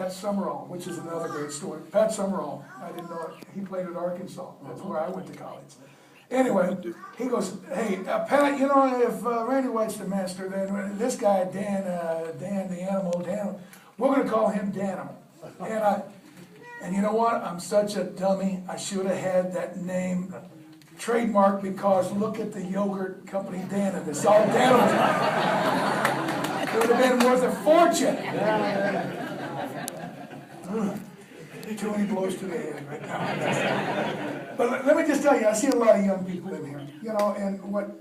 Pat Summerall, which is another great story. Pat Summerall, I didn't know it. He played at Arkansas. That's where I went to college. Anyway, he goes, hey, Pat, you know, if Randy White's the master, then this guy, Dan the Animal, Dan, we're going to call him Danimal. And you know what? I'm such a dummy. I should have had that name trademarked because look at the yogurt company Dannon. It's all Danimal. It would have been worth a fortune. Too many blows to the head right now. But let me just tell you, I see a lot of young people in here, you know, and what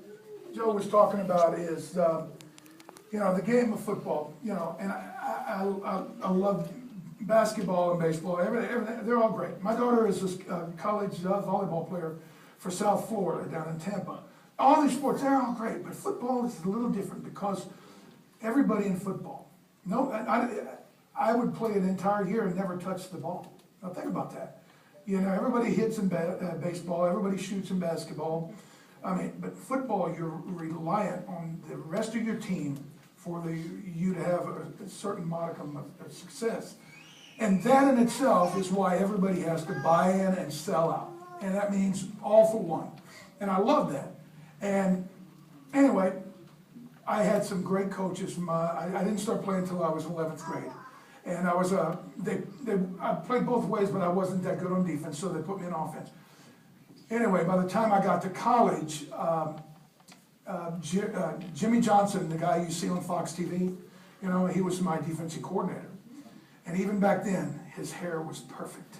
Joe was talking about is, you know, the game of football, you know, and I love basketball and baseball, everything, they're all great. My daughter is a college volleyball player for South Florida down in Tampa. All these sports, they're all great, but football is a little different because everybody in football, I would play an entire year and never touch the ball. Now think about that. You know, everybody hits in baseball, everybody shoots in basketball. I mean, but football, you're reliant on the rest of your team for you to have a certain modicum of success. And that in itself is why everybody has to buy in and sell out. And that means all for one. And I love that. And anyway, I had some great coaches. I didn't start playing until I was 11th grade. And I was, I played both ways, but I wasn't that good on defense, so they put me in offense. Anyway, by the time I got to college, Jimmy Johnson, the guy you see on Fox TV, you know, he was my defensive coordinator. And even back then, his hair was perfect.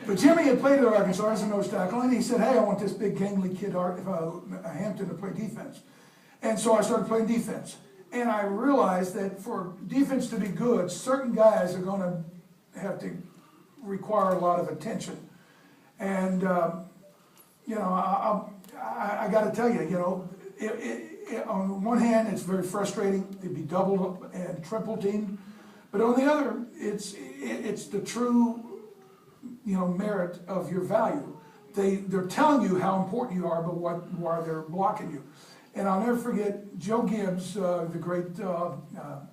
But Jimmy had played at Arkansas as a nose tackle, and he said, hey, I want this big gangly kid, Hampton, to play defense. And so I started playing defense. And I realized that for defense to be good, certain guys are going to have to require a lot of attention. And, you know, I got to tell you, you know, on one hand, it's very frustrating to be doubled and triple teamed. But on the other, it's the true, you know, merit of your value. They're telling you how important you are, but why they're blocking you. And I'll never forget Joe Gibbs, the great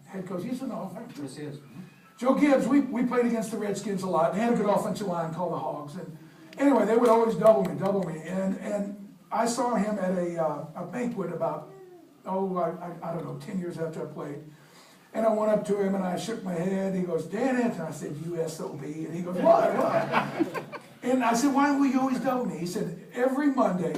head coach. He's an offensive. Yes, he is. Joe Gibbs, we played against the Redskins a lot. They had a good offensive line called the Hogs. And anyway, they would always double me. And I saw him at a banquet about, I don't know, 10 years after I played. And I went up to him and I shook my head. He goes, Dan Hampton. I said, USOB. And he goes, what? And I said, why will you always double me? He said, every Monday,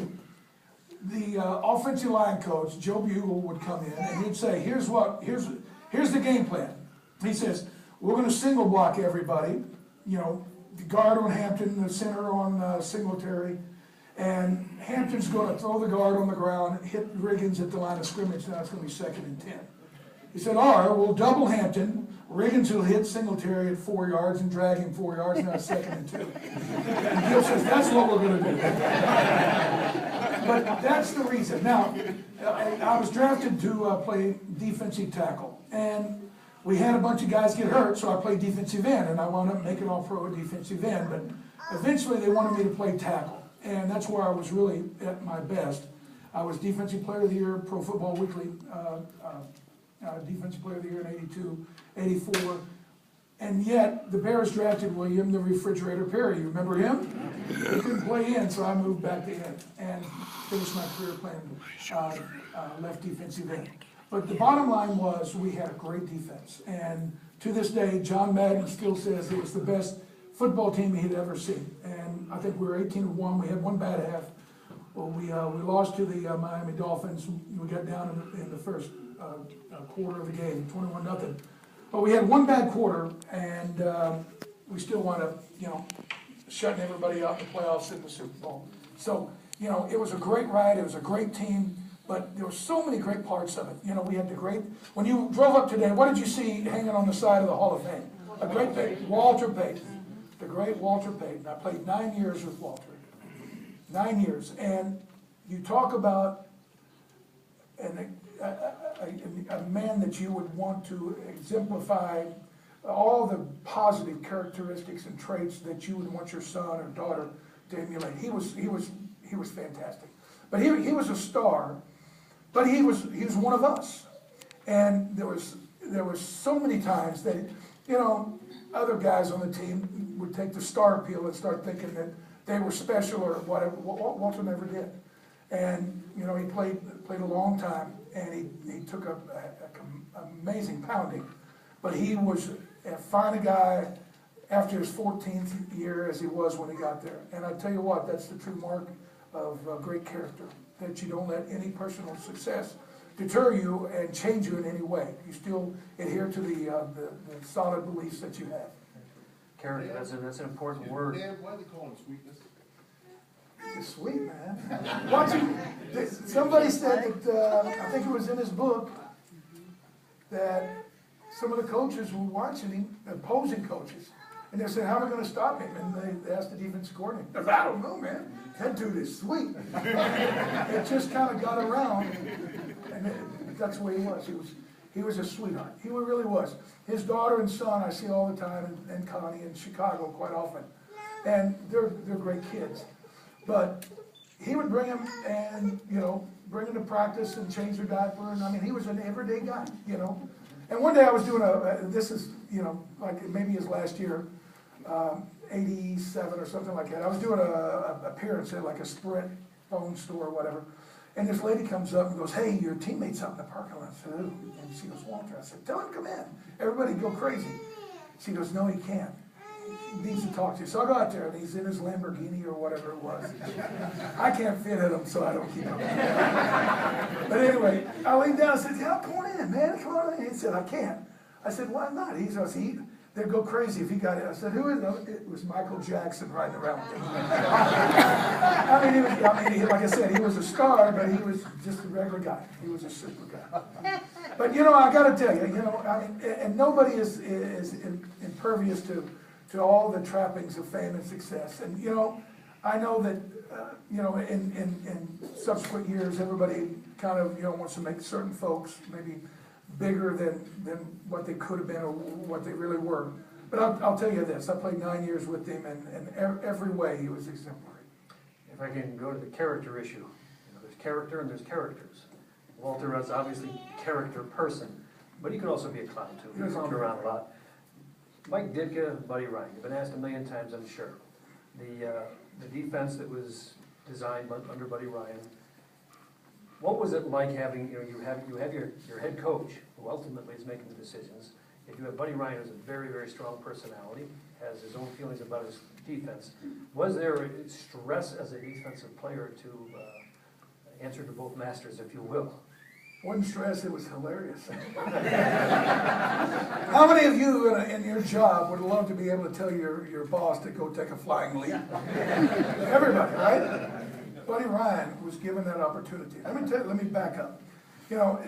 the offensive line coach, Joe Bugle, would come in and he'd say, here's the game plan. He says, we're going to single block everybody, you know, the guard on Hampton, the center on Singletary, and Hampton's going to throw the guard on the ground, hit Riggins at the line of scrimmage, now it's going to be 2nd and 10. He said, or we'll double Hampton, Riggins will hit Singletary at 4 yards and drag him 4 yards, now it's 2nd and 2. And Gibbs says, that's what we're going to do. But that's the reason. Now, I was drafted to play defensive tackle, and we had a bunch of guys get hurt, so I played defensive end, and I wound up making all-pro at defensive end, but eventually they wanted me to play tackle, and that's where I was really at my best. I was Defensive Player of the Year, Pro Football Weekly, Defensive Player of the Year in 82, 84, and yet the Bears drafted William the Refrigerator Perry. You remember him? He couldn't play in, so I moved back to end and finished my career playing left defensive end. But the bottom line was we had a great defense, and to this day, John Madden still says it was the best football team he'd ever seen. And I think we were 18-1. We had one bad half. Well, we lost to the Miami Dolphins. We got down in the first quarter of the game, 21-0. But we had one bad quarter, and we still wound up, you know, shutting everybody out in the playoffs in the Super Bowl. So, you know, it was a great ride. It was a great team. But there were so many great parts of it. You know, we had the great, when you drove up today, what did you see hanging on the side of the Hall of Fame? A great Peyton, Walter Payton, the great Walter Payton. I played 9 years with Walter. 9 years. And you talk about a man that you would want to exemplify all the positive characteristics and traits that you would want your son or daughter to emulate. He was fantastic. But he was a star, but he was one of us. And there was there was so many times that, you know, other guys on the team would take the star appeal and start thinking that they were special or whatever. Walter never did. And, you know, he played a long time, and he took a amazing pounding. But he was as fine a guy after his 14th year as he was when he got there. And I tell you what, that's the true mark of great character, that you don't let any personal success deter you and change you in any way. You still adhere to the solid beliefs that you have. Character, that's an important word. Dan, why do they call him sweetness? He's sweet, man. Watching, somebody said that, I think it was in his book, that some of the coaches were watching him, opposing coaches, and they said, how are we going to stop him? And they asked the defense coordinator. I don't know, man. That dude is sweet. It just kind of got around, and that's the way he was. He was a sweetheart. He really was. His daughter and son I see all the time, and Connie in Chicago quite often. And they're great kids. But he would bring them and, you know, bring them to practice and change their diaper. And I mean, he was an everyday guy, you know. And one day I was doing this is, you know, like maybe his last year, 87 or something like that. I was doing a appearance at like a Sprint phone store or whatever. And this lady comes up and goes, hey, your teammate's out in the parking lot. I said, who? And she goes, Walter. I said, tell him to come in. Everybody go crazy. She goes, no, he can't. He needs to talk to you. So I go out there, and he's in his Lamborghini or whatever it was. I can't fit in him, so I don't keep him. But anyway, I leaned down and said, yeah, come on in, man. Come on in. He said, I can't. I said, why not? He says, they'd go crazy if he got it. I said, who is it? It was Michael Jackson riding around with him. I mean, like I said, he was a star, but he was just a regular guy. He was a super guy. But, you know, I got to tell you, you know, I mean, and nobody is impervious to all the trappings of fame and success. And, you know, I know that, you know, in subsequent years, everybody kind of, you know, wants to make certain folks maybe bigger than what they could have been or what they really were. But I'll tell you this, I played 9 years with him, and every way he was exemplary. If I can go to the character issue, you know, there's character and there's characters. Walter is obviously a character person, but he could also be a clown too. He's roamed around a lot. Mike Ditka, Buddy Ryan, you've been asked a million times, I'm sure. The defense that was designed under Buddy Ryan, what was it like having, you know, you have your head coach, who ultimately is making the decisions. If you have Buddy Ryan, who's a very, very strong personality, has his own feelings about his defense, was there stress as a defensive player to answer to both masters, if you will? Wasn't stress, it was hilarious. How many of you in your job would love to be able to tell your boss to go take a flying leap? Everybody, right? Buddy Ryan was given that opportunity. Let me back up. You know,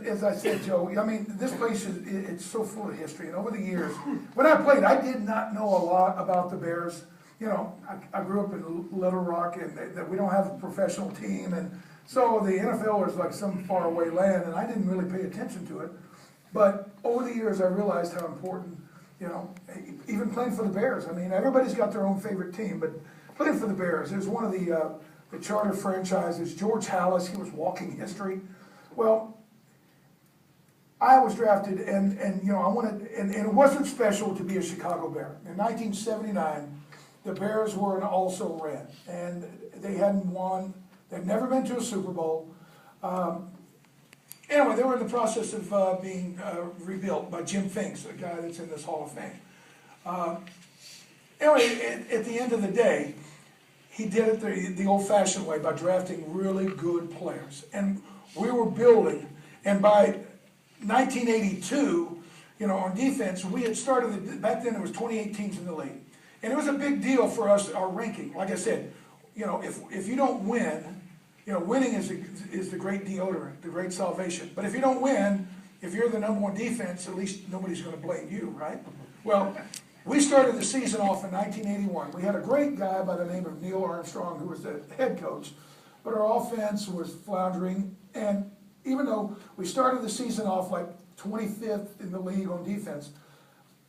as I said, Joe, I mean, this place it's so full of history. And over the years, when I played, I did not know a lot about the Bears. You know, I grew up in Little Rock, and that we don't have a professional team, and so the NFL was like some faraway land, and I didn't really pay attention to it. But over the years, I realized how important, you know, even playing for the Bears. I mean, everybody's got their own favorite team, but playing for the Bears, it was one of the charter franchises. George Halas, he was walking history. Well, I was drafted, and you know, I wanted, and it wasn't special to be a Chicago Bear. In 1979, the Bears were an also ran, and they hadn't won. They'd never been to a Super Bowl. Anyway, they were in the process of being rebuilt by Jim Finks, a guy that's in this Hall of Fame. Anyway, at the end of the day, he did it the old-fashioned way by drafting really good players. And we were building, and by 1982, you know, on defense, we had started, back then there was 28 teams in the league. And it was a big deal for us, our ranking. Like I said, you know, if you don't win, you know, winning is the great deodorant, the great salvation. But if you don't win, if you're the #1 defense, at least nobody's going to blame you, right? Well, we started the season off in 1981. We had a great guy by the name of Neil Armstrong, who was the head coach. But our offense was floundering. And even though we started the season off like 25th in the league on defense,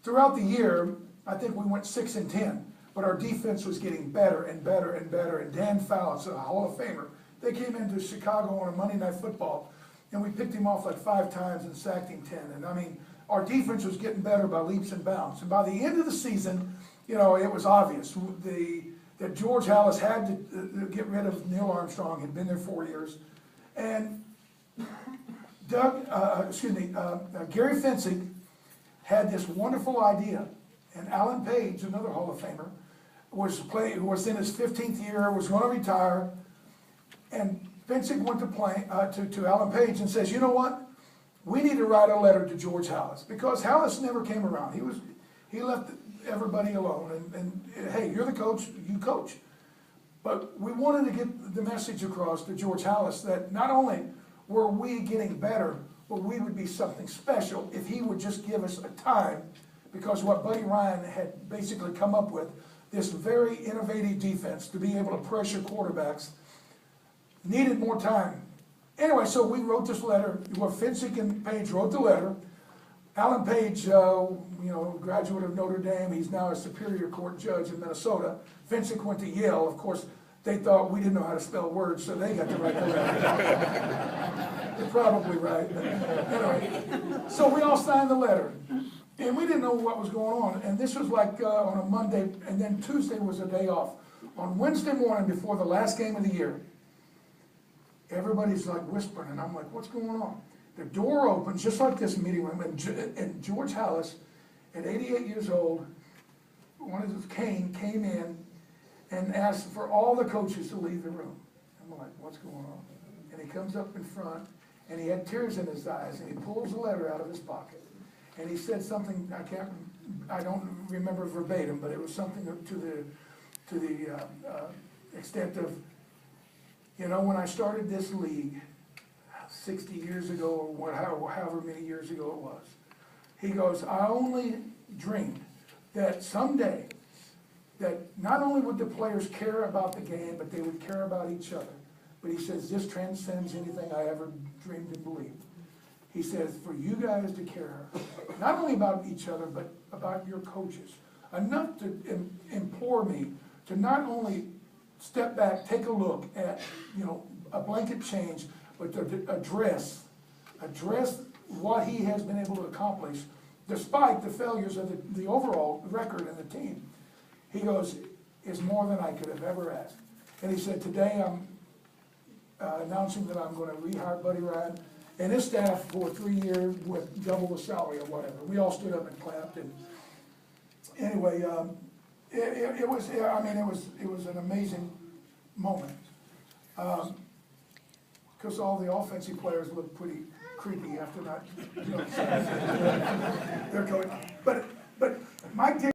throughout the year, I think we went 6-10. But our defense was getting better and better and better. And Dan Fouts, a Hall of Famer, they came into Chicago on a Monday Night Football and we picked him off like 5 times and sacked him 10. And I mean, our defense was getting better by leaps and bounds. And by the end of the season, you know, it was obvious that George Halas had to get rid of Neil Armstrong. Had been there 4 years, and Gary Fensick had this wonderful idea, and Alan Page, another Hall of Famer, was in his 15th year, was going to retire, and Fensick went to Alan Page and says, you know what? We need to write a letter to George Halas, because Halas never came around. He left everybody alone, and hey, you're the coach, you coach. But we wanted to get the message across to George Halas that not only were we getting better, but we would be something special if he would just give us a time, because what Buddy Ryan had basically come up with, this very innovative defense to be able to pressure quarterbacks, needed more time. Anyway, so we wrote this letter. Well, Fensick and Page wrote the letter. Alan Page, graduate of Notre Dame, he's now a Superior Court judge in Minnesota. Fensick went to Yale. Of course, they thought we didn't know how to spell words, so they got to write the letter. They're probably right. But anyway, so we all signed the letter. And we didn't know what was going on. And this was like on a Monday, and then Tuesday was a day off. On Wednesday morning, before the last game of the year, everybody's like whispering, and I'm like, what's going on? The door opens, just like this meeting room, and George Halas, at 88 years old, one of his cane came in and asked for all the coaches to leave the room. I'm like, what's going on? And he comes up in front, and he had tears in his eyes, and he pulls a letter out of his pocket. And he said something, I don't remember verbatim, but it was something to the extent of, you know, when I started this league 60 years ago, or however many years ago it was, he goes, I only dreamed that someday that not only would the players care about the game, but they would care about each other. But he says, this transcends anything I ever dreamed and believed. He says, for you guys to care, not only about each other, but about your coaches, enough to implore me to not only step back, take a look at, a blanket change, but to address what he has been able to accomplish, despite the failures of the overall record and the team. He goes, it's more than I could have ever asked. And he said, today I'm announcing that I'm going to rehire Buddy Ryan and his staff for 3 years with double the salary or whatever. We all stood up and clapped. And anyway, it was an amazing moment. Because all the offensive players looked pretty creepy after that. They're going, but Mike did.